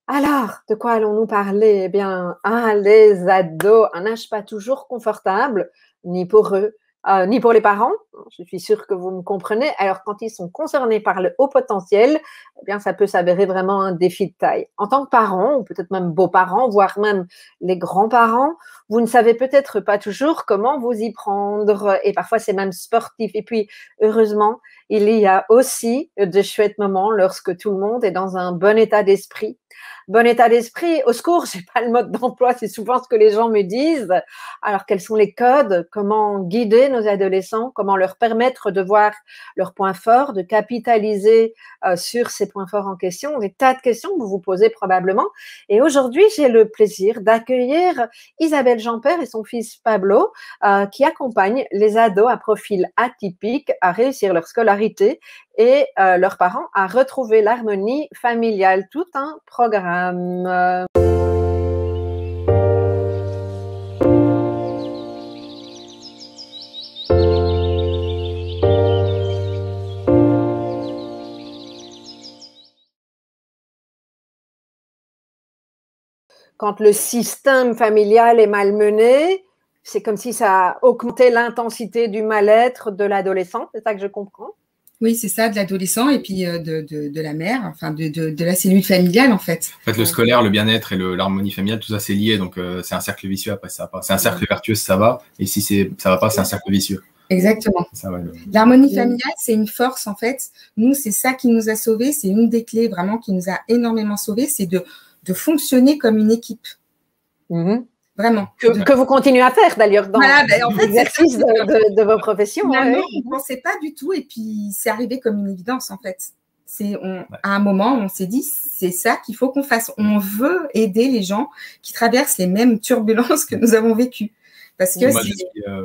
Alors, de quoi allons-nous parler? Eh bien, les ados, un âge pas toujours confortable, ni pour eux, ni pour les parents. Je suis sûre que vous me comprenez. Alors, quand ils sont concernés par le haut potentiel, eh bien, ça peut s'avérer vraiment un défi de taille. En tant que parents, ou peut-être même beaux-parents, voire même les grands-parents, vous ne savez peut-être pas toujours comment vous y prendre. Et parfois, c'est même sportif. Et puis, heureusement, il y a aussi de chouettes moments lorsque tout le monde est dans un bon état d'esprit. Bon état d'esprit, au secours, j'ai pas le mode d'emploi, c'est souvent ce que les gens me disent. Alors, quels sont les codes? Comment guider nos adolescents? Comment leur permettre de voir leurs points forts, de capitaliser sur ces points forts en question? Des tas de questions que vous vous posez probablement. Et aujourd'hui, j'ai le plaisir d'accueillir Isabelle Jeanpère et son fils Pablo, qui accompagnent les ados à profil atypique à réussir leur scolarité et leurs parents à retrouver l'harmonie familiale. Tout un programme. Quand le système familial est malmené, c'est comme si ça augmentait l'intensité du mal-être de l'adolescent. C'est ça que je comprends? Oui, c'est ça, de l'adolescent et puis de la mère, enfin de la cellule familiale en fait. En fait, le scolaire, le bien-être et l'harmonie familiale, tout ça c'est lié, donc c'est un cercle vicieux après ça. C'est un cercle vertueux si ça va, et si ça va pas, c'est un cercle vicieux. Exactement. Ouais, l'harmonie familiale, c'est une force en fait. Nous, c'est ça qui nous a sauvés, c'est une des clés vraiment qui nous a énormément sauvés, c'est de fonctionner comme une équipe. Vraiment. Que vous continuez à faire d'ailleurs dans l'exercice de vos professions. On ne pensait pas du tout et puis c'est arrivé comme une évidence en fait. À un moment, on s'est dit, c'est ça qu'il faut qu'on fasse. On veut aider les gens qui traversent les mêmes turbulences que nous avons vécues. Parce que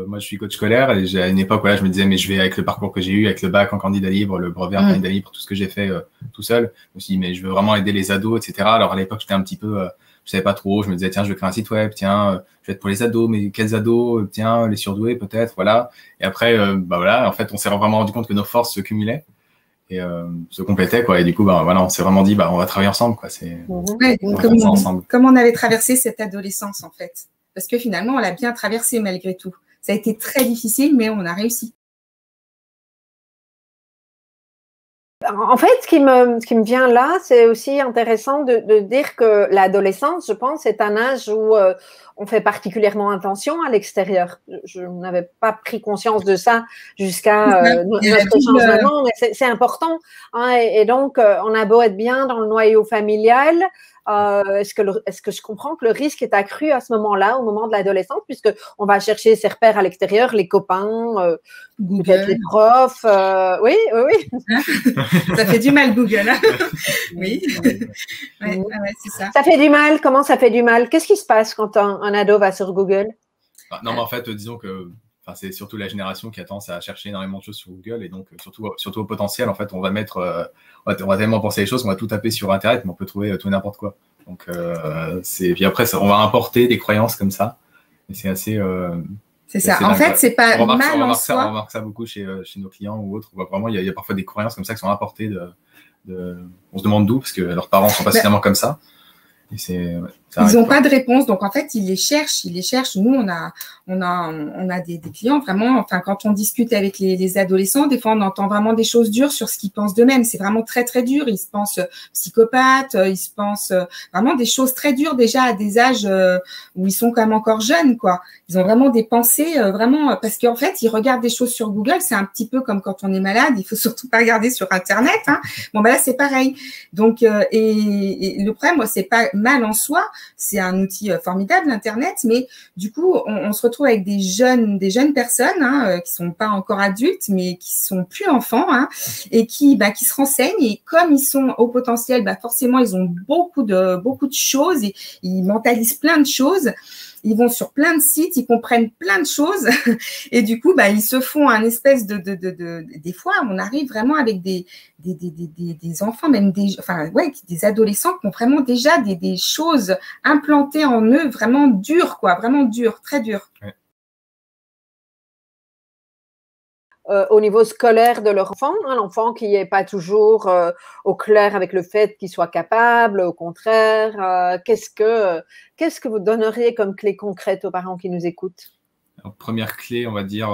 moi, je suis coach scolaire et à une époque, voilà, je me disais, mais je vais avec le parcours que j'ai eu, avec le bac en candidat libre, le brevet en candidat libre, tout ce que j'ai fait tout seul. Je me suis dit, mais je veux vraiment aider les ados, etc. Alors à l'époque, j'étais un petit peu, je savais pas trop. Je me disais, tiens, je vais créer un site web, tiens, je vais être pour les ados, mais quels ados? Tiens, les surdoués peut-être, voilà. Et après, voilà, en fait, on s'est vraiment rendu compte que nos forces se cumulaient et se complétaient, quoi. Et du coup, voilà, on s'est vraiment dit, on va travailler ensemble, quoi. Comme on avait traversé cette adolescence, en fait. Parce que finalement, on l'a bien traversé malgré tout. Ça a été très difficile, mais on a réussi. En fait, ce qui me vient là, c'est aussi intéressant de dire que l'adolescence, je pense, est un âge où on fait particulièrement attention à l'extérieur. Je n'avais pas pris conscience de ça jusqu'à notre échange maintenant, mais c'est important. Hein, et donc, on a beau être bien dans le noyau familial, est-ce que je comprends que le risque est accru à ce moment-là, au moment de l'adolescence, puisqu'on va chercher ses repères à l'extérieur, les copains, peut-être les profs. Oui. Ça fait du mal, Google. Hein. Oui, c'est ça. Ça fait du mal. Comment ça fait du mal? Qu'est-ce qui se passe quand un ado va sur Google? Non, mais en fait, disons que c'est surtout la génération qui a tendance à chercher énormément de choses sur Google et donc surtout au potentiel, en fait, on va tellement penser les choses qu'on va tout taper sur Internet, mais on peut trouver tout n'importe quoi. Donc, puis après, on va importer des croyances comme ça. Et c'est assez. C'est ça. En fait, c'est pas mal en soi. On remarque ça beaucoup chez nos clients ou autres. Vraiment, il y a parfois des croyances comme ça qui sont importées on se demande d'où, parce que leurs parents sont pas suffisamment comme ça. Ils n'ont pas de réponse, donc en fait ils les cherchent. Nous on a des clients vraiment. Enfin, quand on discute avec les adolescents, des fois on entend vraiment des choses dures sur ce qu'ils pensent d'eux-mêmes. C'est vraiment très très dur. Ils se pensent psychopathes, ils se pensent vraiment des choses très dures déjà à des âges où ils sont quand même encore jeunes, quoi. Ils ont vraiment des pensées vraiment parce qu'en fait ils regardent des choses sur Google. C'est un petit peu comme quand on est malade. Il faut surtout pas regarder sur Internet. Hein. Bon là c'est pareil. Donc et le problème, moi, c'est pas mal en soi. C'est un outil formidable, Internet, mais du coup, on se retrouve avec des jeunes personnes qui sont pas encore adultes, mais qui sont plus enfants, et qui se renseignent. Et comme ils sont au potentiel, forcément, ils ont beaucoup de choses et ils mentalisent plein de choses. Ils vont sur plein de sites, ils comprennent plein de choses et du coup, ils se font un espèce des fois, on arrive vraiment avec des enfants, même des adolescents qui ont vraiment déjà des choses implantées en eux, vraiment dures, quoi, vraiment dures, très dures. Ouais. au niveau scolaire de leur enfant, hein, l'enfant qui n'est pas toujours au clair avec le fait qu'il soit capable, au contraire, qu'est-ce que vous donneriez comme clé concrète aux parents qui nous écoutent? Alors, première clé, on va dire,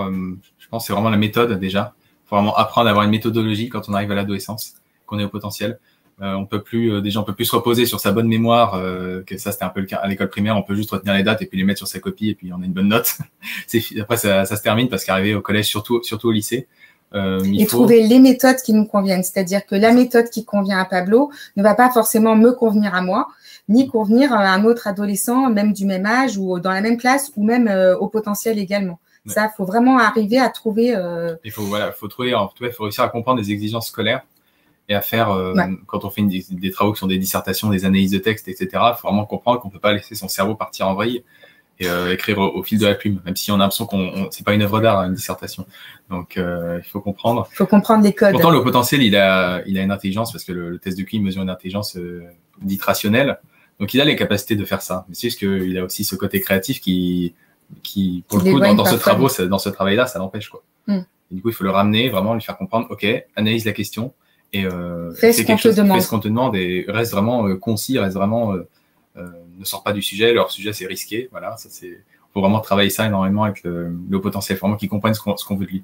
je pense, c'est vraiment la méthode déjà. Il faut vraiment apprendre à avoir une méthodologie quand on arrive à l'adolescence, qu'on est au potentiel. On peut plus se reposer sur sa bonne mémoire, que ça c'était un peu le cas à l'école primaire, on peut juste retenir les dates et puis les mettre sur sa copie et puis on a une bonne note. Après ça se termine parce qu'arriver au collège, surtout au lycée, trouver les méthodes qui nous conviennent, c'est-à-dire que la méthode qui convient à Pablo ne va pas forcément me convenir à moi, ni convenir à un autre adolescent, même du même âge ou dans la même classe ou même au potentiel également. Ouais. Ça, faut vraiment arriver à trouver. Il faut trouver, en tout cas, il faut réussir à comprendre les exigences scolaires. Et à faire, quand on fait des travaux qui sont des dissertations, des analyses de texte, etc., il faut vraiment comprendre qu'on ne peut pas laisser son cerveau partir en vrille et écrire au fil de la plume, même si on a l'impression c'est pas une œuvre d'art, une dissertation. Donc, il faut comprendre. Il faut comprendre les codes. Pourtant, le potentiel, il a une intelligence, parce que le test de QI mesure une intelligence dite rationnelle. Donc, il a les capacités de faire ça. Mais c'est juste qu'il a aussi ce côté créatif qui pour le coup, dans ce travail-là, ça l'empêche, quoi. Et du coup, il faut le ramener, vraiment lui faire comprendre, OK, analyse la question. Et fais ce qu'on te demande et reste vraiment concis, ne sort pas du sujet. Leur sujet, c'est risqué. Voilà, faut vraiment travailler ça énormément avec le potentiel, vraiment qu'ils comprennent ce qu'on veut de lui.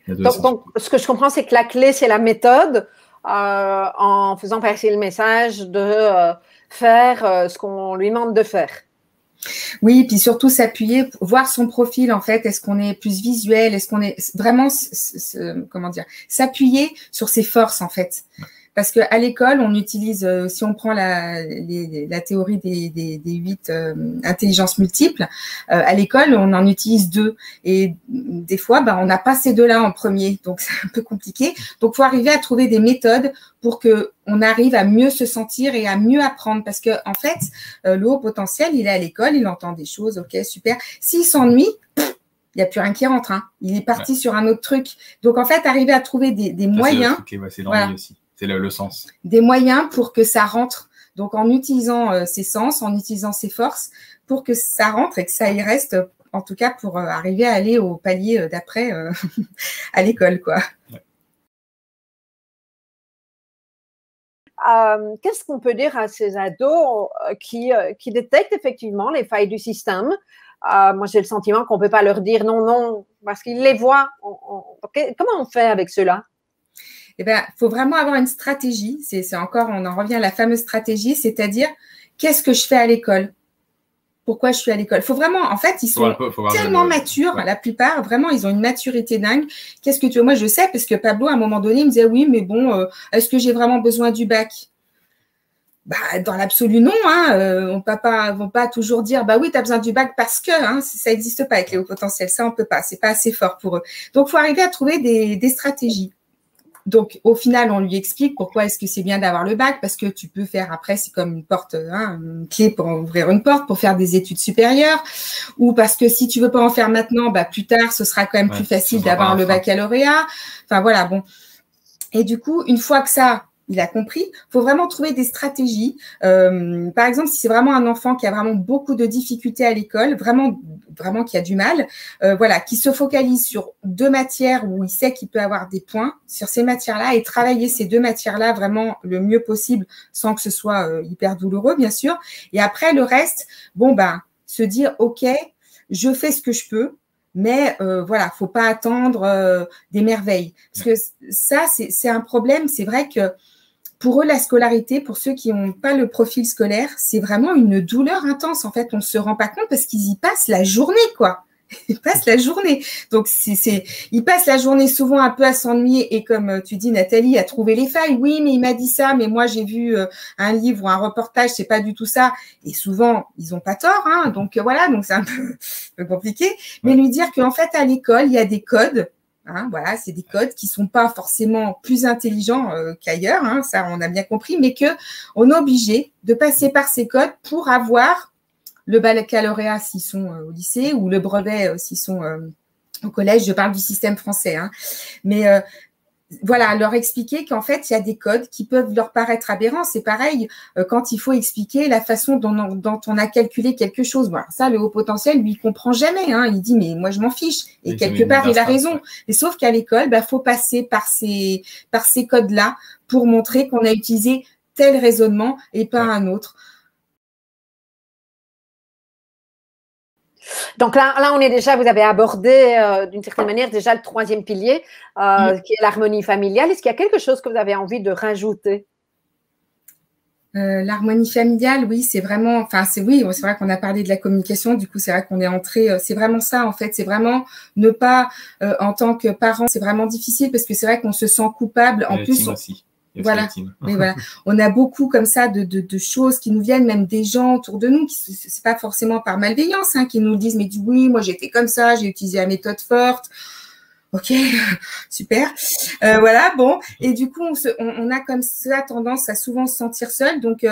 Donc, ce que je comprends, c'est que la clé, c'est la méthode, en faisant passer le message de faire ce qu'on lui demande de faire. Oui, puis surtout s'appuyer, voir son profil en fait. Est-ce qu'on est plus visuel? Est-ce qu'on est vraiment, comment dire, s'appuyer sur ses forces en fait. Parce que à l'école, on utilise, si on prend la théorie des 8 intelligences multiples, à l'école, on en utilise 2. Et des fois, on n'a pas ces 2-là en premier, donc c'est un peu compliqué. Donc, faut arriver à trouver des méthodes pour que on arrive à mieux se sentir et à mieux apprendre. Parce que en fait, le haut potentiel, il est à l'école, il entend des choses, ok, super. S'il s'ennuie, il n'y a plus rien qui rentre. Hein. Il est parti sur un autre truc. Donc, en fait, arriver à trouver des moyens. C'est l'ennui aussi. C'est le sens. Des moyens pour que ça rentre. Donc, en utilisant ses sens, en utilisant ses forces, pour que ça rentre et que ça y reste, en tout cas, pour arriver à aller au palier d'après à l'école, quoi. Ouais. Qu'est-ce qu'on peut dire à ces ados qui détectent effectivement les failles du système? Moi, j'ai le sentiment qu'on ne peut pas leur dire non, parce qu'ils les voient. Comment on fait avec ceux-là? Eh bien, il faut vraiment avoir une stratégie. C'est encore, on en revient à la fameuse stratégie, c'est-à-dire, qu'est-ce que je fais à l'école? Pourquoi je suis à l'école? Il faut vraiment, en fait, ils sont tellement matures, la plupart, vraiment, ils ont une maturité dingue. Qu'est-ce que tu veux? Moi, je sais, parce que Pablo, à un moment donné, il me disait, oui, mais bon, est-ce que j'ai vraiment besoin du bac? Dans l'absolu, non. Hein. Vont pas toujours dire, oui, tu as besoin du bac parce que ça n'existe pas avec les hauts potentiels. Ça, on peut pas. C'est pas assez fort pour eux. Donc, il faut arriver à trouver des stratégies. Donc, au final, on lui explique pourquoi est-ce que c'est bien d'avoir le bac, parce que tu peux faire après, c'est comme une porte, une clé pour ouvrir une porte, pour faire des études supérieures, ou parce que si tu veux pas en faire maintenant, plus tard, ce sera quand même plus facile d'avoir le baccalauréat. Enfin, voilà, bon. Et du coup, une fois que ça, il a compris, faut vraiment trouver des stratégies. Par exemple, si c'est vraiment un enfant qui a vraiment beaucoup de difficultés à l'école, vraiment qui a du mal, qui se focalise sur 2 matières où il sait qu'il peut avoir des points sur ces matières-là et travailler ces 2 matières-là vraiment le mieux possible sans que ce soit hyper douloureux, bien sûr. Et après, le reste, se dire, OK, je fais ce que je peux. Mais faut pas attendre des merveilles. Parce que ça, c'est un problème. C'est vrai que pour eux, la scolarité, pour ceux qui n'ont pas le profil scolaire, c'est vraiment une douleur intense. En fait, on ne se rend pas compte parce qu'ils y passent la journée, quoi. Ils passent la journée. Donc, ils passent la journée souvent un peu à s'ennuyer. Et comme tu dis, Nathalie, à trouver les failles. Oui, mais il m'a dit ça, mais moi, j'ai vu un livre ou un reportage, c'est pas du tout ça. Et souvent, ils ont pas tort. Donc, voilà, donc c'est un peu compliqué. Mais lui dire qu'en fait, à l'école, il y a des codes. C'est des codes qui sont pas forcément plus intelligents qu'ailleurs. Ça, on a bien compris. Mais qu'on est obligé de passer par ces codes pour avoir le baccalauréat s'ils sont au lycée ou le brevet s'ils sont au collège. Je parle du système français. Mais voilà, leur expliquer qu'en fait, il y a des codes qui peuvent leur paraître aberrants. C'est pareil quand il faut expliquer la façon dont on a calculé quelque chose. Bon, ça, le haut potentiel, lui, il comprend jamais. Hein. Il dit, mais moi, je m'en fiche. Et quelque part, il a raison. Mais sauf qu'à l'école, faut passer par ces codes-là pour montrer qu'on a utilisé tel raisonnement et pas un autre. Donc là, on est déjà, vous avez abordé d'une certaine manière déjà le troisième pilier, qui est l'harmonie familiale. Est-ce qu'il y a quelque chose que vous avez envie de rajouter? L'harmonie familiale, oui, c'est vraiment, enfin, c'est vrai qu'on a parlé de la communication, du coup, c'est vrai qu'on est entré, c'est vraiment ça, en fait, c'est vraiment ne pas, en tant que parent, c'est vraiment difficile parce que c'est vrai qu'on se sent coupable. En plus, voilà, mais voilà, on a beaucoup comme ça de choses qui nous viennent, même des gens autour de nous, qui c'est pas forcément par malveillance, hein, qui nous disent, mais oui, moi j'étais comme ça, j'ai utilisé la méthode forte. Ok, super. Voilà, bon, et du coup, on a comme ça tendance à souvent se sentir seul, donc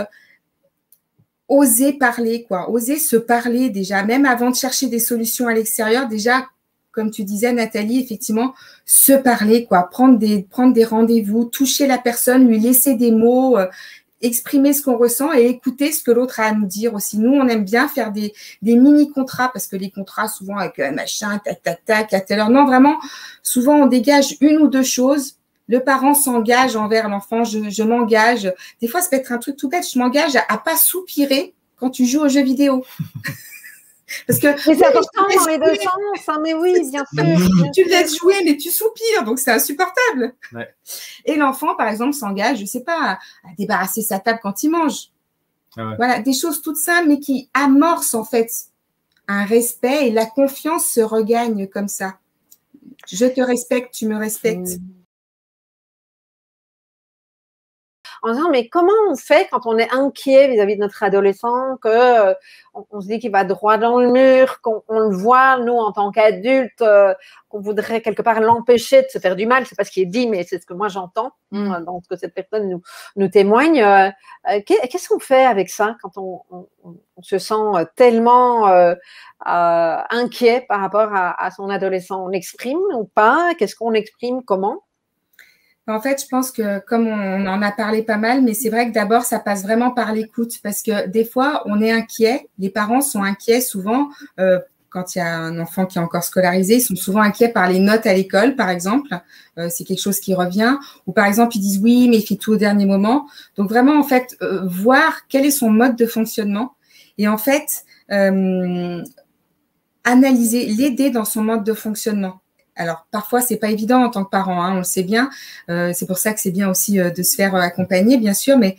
oser parler, quoi, oser se parler déjà, même avant de chercher des solutions à l'extérieur, déjà. Comme tu disais, Nathalie, effectivement, se parler, quoi, prendre des rendez-vous, toucher la personne, lui laisser des mots, exprimer ce qu'on ressent et écouter ce que l'autre a à nous dire aussi. Nous, on aime bien faire des mini-contrats parce que les contrats, souvent avec machin, tac, tac, tac, à telle heure. Non, vraiment, souvent, on dégage une ou deux choses. Le parent s'engage envers l'enfant. Je m'engage. Des fois, ça peut être un truc tout bête. Je m'engage à pas soupirer quand tu joues aux jeux vidéo. Parce que c'est important dans les deux sens, hein, mais oui, bien sûr. Tu le laisses jouer, mais tu soupires, donc c'est insupportable. Ouais. Et l'enfant, par exemple, s'engage, je sais pas, à débarrasser sa table quand il mange. Ah ouais. Voilà, des choses toutes simples, mais qui amorcent en fait un respect et la confiance se regagne comme ça. Je te respecte, tu me respectes. En disant, mais comment on fait quand on est inquiet vis-à-vis de notre adolescent, que on se dit qu'il va droit dans le mur, qu'on le voit, nous, en tant qu'adultes, qu'on voudrait quelque part l'empêcher de se faire du mal. C'est pas ce qui est dit, mais c'est ce que moi j'entends dans ce que cette personne nous témoigne. Qu'est-ce qu'on fait avec ça quand on se sent tellement inquiet par rapport à son adolescent? On exprime ou pas? Qu'est-ce qu'on exprime? Comment? En fait, je pense que comme on en a parlé pas mal, mais c'est vrai que d'abord, ça passe vraiment par l'écoute parce que des fois, on est inquiet. Les parents sont inquiets souvent quand il y a un enfant qui est encore scolarisé. Ils sont souvent inquiets par les notes à l'école, par exemple. C'est quelque chose qui revient. Ou par exemple, ils disent oui, mais il fait tout au dernier moment. Donc vraiment, en fait, voir quel est son mode de fonctionnement et en fait, analyser, l'aider dans son mode de fonctionnement. Alors, parfois, c'est pas évident en tant que parent, hein, on le sait bien. C'est pour ça que c'est bien aussi de se faire accompagner, bien sûr, mais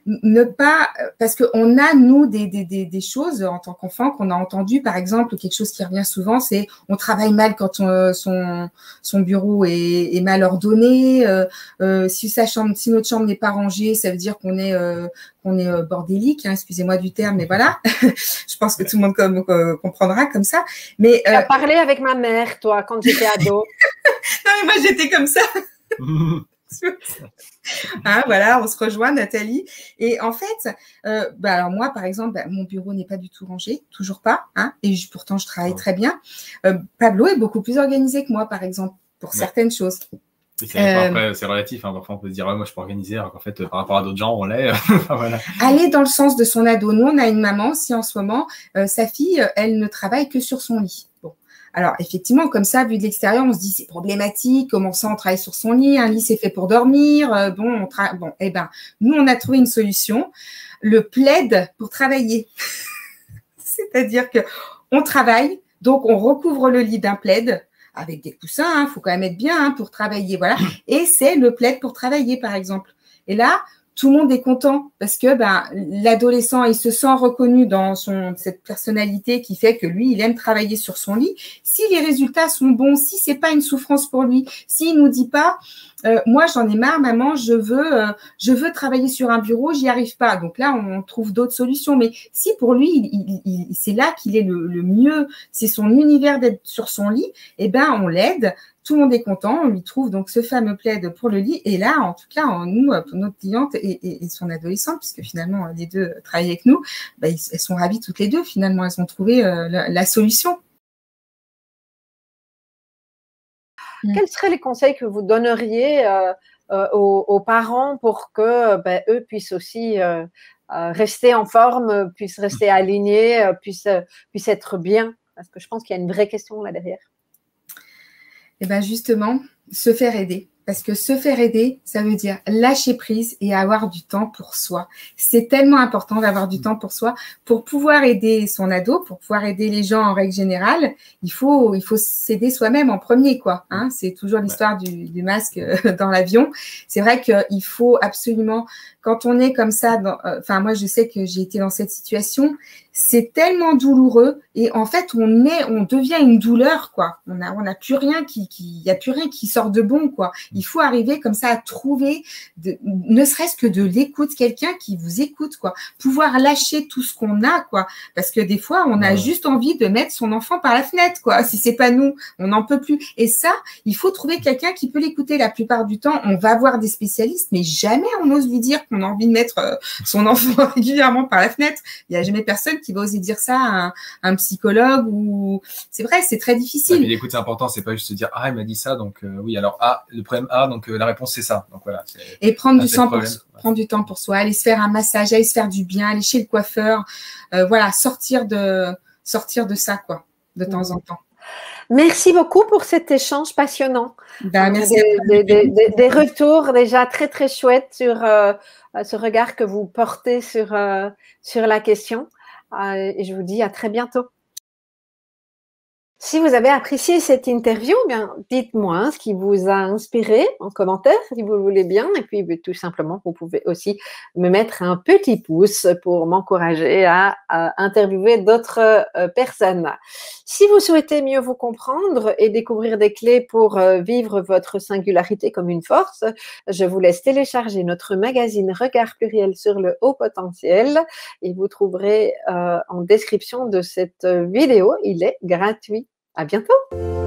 ne pas, parce qu'on a, nous, des choses en tant qu'enfant qu'on a entendu, par exemple, quelque chose qui revient souvent, c'est on travaille mal quand son bureau est mal ordonné. Si notre chambre n'est pas rangée, ça veut dire qu'on est bordélique, hein, excusez-moi du terme, mais voilà. Je pense que tout le monde comprendra comme ça. Mais tu as parlé avec ma mère, toi, quand j'étais ado. Non, mais moi, j'étais comme ça. Hein, voilà, on se rejoint, Nathalie. Et en fait, alors moi, par exemple, mon bureau n'est pas du tout rangé, toujours pas. Hein, et pourtant, je travaille très bien. Pablo est beaucoup plus organisé que moi, par exemple, pour certaines choses. Après, c'est relatif. Hein. Parfois, on peut se dire, moi, je peux organiser, alors qu'en fait, par rapport à d'autres gens, on l'est. Voilà. Aller dans le sens de son ado. Nous, on a une maman aussi en ce moment. Sa fille, elle ne travaille que sur son lit. Bon. Alors, effectivement, comme ça, vu de l'extérieur, on se dit, c'est problématique. Comment ça, on travaille sur son lit? Un lit, c'est fait pour dormir. Nous, on a trouvé une solution. Le plaid pour travailler. C'est-à-dire que on travaille, donc on recouvre le lit d'un plaid avec des coussins, hein, faut quand même être bien hein, pour travailler, voilà. Et c'est le plaid pour travailler, par exemple. Et là, tout le monde est content parce que l'adolescent, il se sent reconnu dans cette personnalité qui fait que lui, il aime travailler sur son lit. Si les résultats sont bons, si c'est pas une souffrance pour lui, s'il nous dit pas, moi j'en ai marre, maman, je veux travailler sur un bureau, j'y arrive pas. Donc là, on trouve d'autres solutions. Mais si pour lui, c'est là qu'il est le mieux, c'est son univers d'être sur son lit, eh ben on l'aide. Tout le monde est content, on lui trouve donc ce fameux plaid pour le lit. Et là, en tout cas, nous, pour notre cliente et son adolescente, puisque finalement, les deux travaillent avec nous, elles sont ravies toutes les deux. Finalement, elles ont trouvé la solution. quels seraient les conseils que vous donneriez aux parents pour que eux puissent aussi rester en forme, puissent rester alignés, puissent être bien? Parce que je pense qu'il y a une vraie question là derrière. Et bien justement, se faire aider. Parce que se faire aider, ça veut dire lâcher prise et avoir du temps pour soi. C'est tellement important d'avoir du temps pour soi. Pour pouvoir aider son ado, pour pouvoir aider les gens en règle générale, il faut s'aider soi-même en premier, quoi. Hein, c'est toujours l'histoire du masque dans l'avion. C'est vrai qu'il faut absolument, quand on est comme ça, enfin moi je sais que j'ai été dans cette situation, c'est tellement douloureux et en fait on devient une douleur, quoi. On a plus rien y a plus rien qui sort de bon, quoi. Il faut arriver comme ça à trouver, ne serait-ce que de l'écoute, quelqu'un qui vous écoute, quoi. Pouvoir lâcher tout ce qu'on a, quoi. Parce que des fois on a juste envie de mettre son enfant par la fenêtre, quoi. Si c'est pas nous, on n'en peut plus. Et ça, il faut trouver quelqu'un qui peut l'écouter. La plupart du temps, on va voir des spécialistes, mais jamais on ose lui dire qu'on a envie de mettre son enfant régulièrement par la fenêtre. Il y a jamais personne qui va oser dire ça à un psychologue ou c'est vrai, c'est très difficile. Ouais, l'écoute, c'est important, c'est pas juste se dire ah il m'a dit ça donc oui alors le problème donc la réponse c'est ça, donc voilà. Et prendre du temps pour soi, aller se faire un massage, aller se faire du bien, aller chez le coiffeur, voilà, sortir de ça, quoi, de temps en temps. Merci beaucoup pour cet échange passionnant. Merci. Des retours déjà très très chouettes sur ce regard que vous portez sur la question. Et je vous dis à très bientôt. Si vous avez apprécié cette interview, bien, dites-moi ce qui vous a inspiré en commentaire, si vous le voulez bien. Et puis, tout simplement, vous pouvez aussi me mettre un petit pouce pour m'encourager à interviewer d'autres personnes. Si vous souhaitez mieux vous comprendre et découvrir des clés pour vivre votre singularité comme une force, je vous laisse télécharger notre magazine Regard Pluriel sur le haut potentiel. Et vous trouverez en description de cette vidéo, il est gratuit. À bientôt!